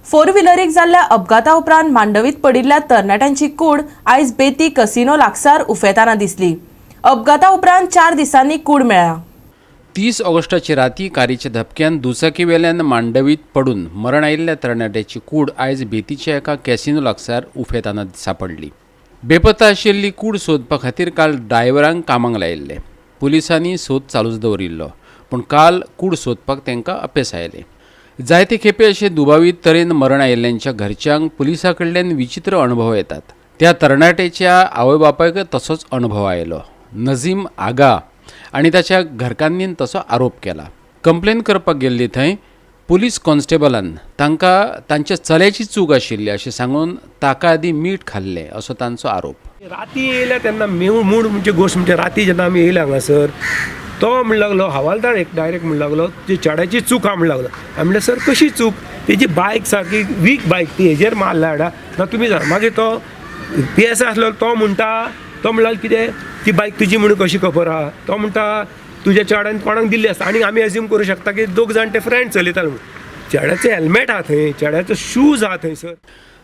Four व्हिलरीक जाल्ल्या अपघाता उपरांत मांडवीत पडिल्ल्या तरणाट्यांची कूड आयज बेती कसिनो लागसार उफेताना दिसली। अपघाता उपरांत 4 दिसांनी कूड मेळ्ळा। 30 ऑगस्टाची राती कारीच्या धपक्यान दुचाकी वेल्यान मांडवीत पडून मरण आयिल्ल्या तरणाट्याची कूड आयज बेतीच्या एका कॅसिनो लागसार उफेताना सापडली। बेपत्ता आशिल्ली कूड सोदपा खातीर काल ड्रायव्हरांक कामाक लायिल्ले। पुलिसांनी सोद चालूच दवरिल्लो, पूण काल कूड सोदपाक तांकां अपेस आयले। जायते खेपे अशे दुबावीत तरेन मरण आयिल्ल्यांच्या घरच्यांक पुलिसां कडल्यान विचित्र अनुभव येतात। त्या तरणाट्याच्या आवय बापायक तसोच अनुभव आयलो। नजीम आगा आनी ताच्या घरकान्नीन तसो आरोप केला। कंप्लेन करपाक गेल्ली थंय पुलीस कॉन्स्टेबलान तांकां तांच्या चल्याची चूक आशिल्ली अशें सांगून ताका आदी मीठ खाल्लें असो तांचो आरोप। राती येयल्या तेन्ना मूड म्हणजे गोश्ट म्हणजे राती जेन्ना आमी येयले हांगासर तो म्हणू लागलो, हवालदार एक डायरेक्ट म्हणू लागलो जी चेड्याची चूक हा म्हणू लागलो। हांवें म्हणलें सर कशी चूक? तेजी बायक सारकी वीक बायक ती हेजेर मारला हाडा ना तुमी सांग। मागीर तो PS आसलो तो म्हणटा कितें ती बायक तुजी म्हणून कशी खबर आहा? तो म्हणटा तुज्या चेड्यान कोणाक दिल्ली आसता आनी आमी एज्यूम करूं शकता की दोग जाण ते फ्रेंड चलयताले म्हणून। चेड्याचें हेल्मेट आहा थंय, चेड्याचो शूज आहा थंय सर।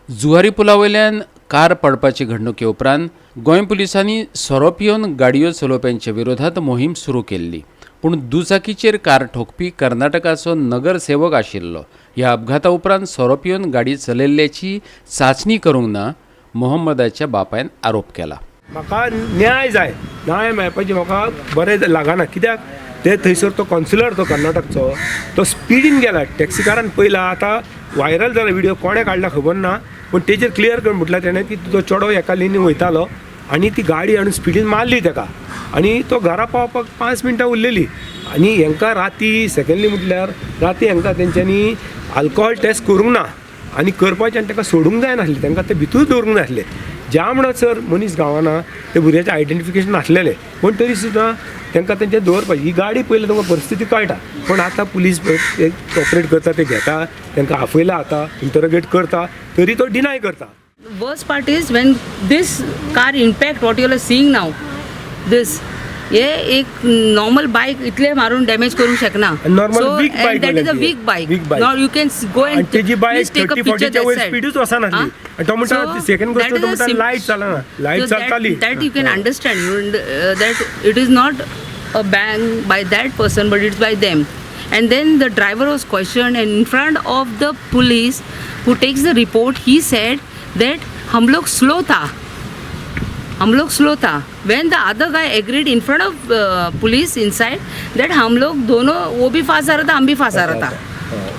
जुवारी पुला वयल्यान कार पडपाचे घडणुके उपरांत गोंय पुलिसांनी सोरो पिवन गाडयो चलोवप्यांच्या विरोधात मोहीम सुरू केल्ली, पूण दुचाकीचेर कार ठोकपी कर्नाटकाचो नगरसेवक आशिल्लो ह्या अपघाता उपरांत सोरो पिवन गाडी चलयल्ल्याची चांचणी करूंक ना मोहम्मदाच्या बापायन आरोप केला। म्हाका न्याय जाय, न्याय मेळपाची म्हाका बरें लागना। कित्याक ते थंयसर तो कावन्सिलर तो कर्नाटकचो तो स्पिडीन गेला, टॅक्सीकारान पयला आतां व्हायरल जाला व्हिडिओ कोणें काडला खबर ना, पूण तेजेर क्लियर करून म्हटल्यार तेणें की तो चेडो एका लेनीन वयतालो आनी ती गाडी हाडून स्पिडीन मारली ताका आनी तो घरा पावपाक 5 मिनटां उरलेली। आनी हांकां राती सेकंडली म्हटल्यार राती हांकां तेंच्यांनी आल्कोहॉल टेस्ट करूंक ना आनी करपाचें आनी ताका सोडूंक जाय नासलें, तांकां ते भितूर दवरूंक जाय आसलें। ज्या म्हणत सर मनीस गांवाना ते भुरग्याचें आयडेंटिफिकेशन आसलेलें, पूण तरी सुद्दां तांकां तेंचें दवरपाचें। ही गाडी पयली तुमकां परिस्थिती कळटा, पूण आतां पुलीस कॉपरेट करता, ते घेता तांकां आफयला आता इंटरोगेट करता, तरी तो डिनाय करता। Worst part is when this car impact what you are seeing now, this ये एक नॉर्मल बाइक इतले मारून डॅमेज करू शकना। Normal weak bike that is a weak bike. Now you can go and तेजी bike please take a 30-40 picture च्या that वयर side. स्पीडूच वचना नासली। आणि तो म्हणटा सेकंड गोष्ट तो म्हणटा लाईट चलना, लाईट चलताली। That you can understand that it is not a bang by that person but it's by them. And then the driver was questioned and in front of the police who takes the report he said that हम लोग slow था। When the other guy agreed in front of police inside that हम लोग दोनों, वो भी फांसा रहा था, हम भी फांसा रहा था।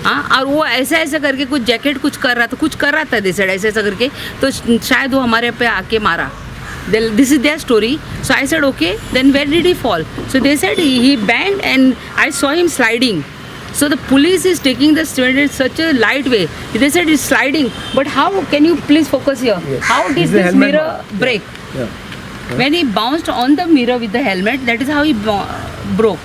हाँ, और वो ऐसा करके कुछ जैकेट कुछ कर रहा था दिस साइड ऐसा करके, तो शायद वो हमारे पे आके मारा। This is their story. So I said okay, then where did he fall? So they said he banged and I saw him sliding. So the police is taking the student in such a light way. They said it's sliding, but how can you please focus here? Yes. How did this mirror break? Yeah. When he bounced on the mirror with the helmet, that is how he broke.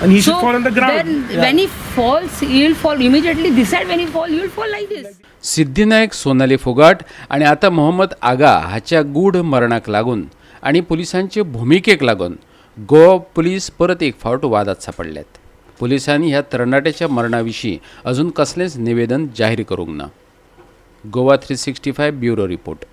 And he should fall on the ground. Then when he falls, he'll fall immediately. This side when he fall, he'll fall like this. सिद्धिनायक, Sonali Phogat आणि आता मोहम्मद आगा हाच्या गूढ मरणाक लागून आणि पुलिसांचे भूमिकेक लागून Goa police परत एक फावट वादात सापडल्यात। पुलिसांनी ह्या तरणाट्याच्या मरणाविशीं अजून कसलेंच निवेदन जाहीर करूंक ना। Goa 365 bureau report.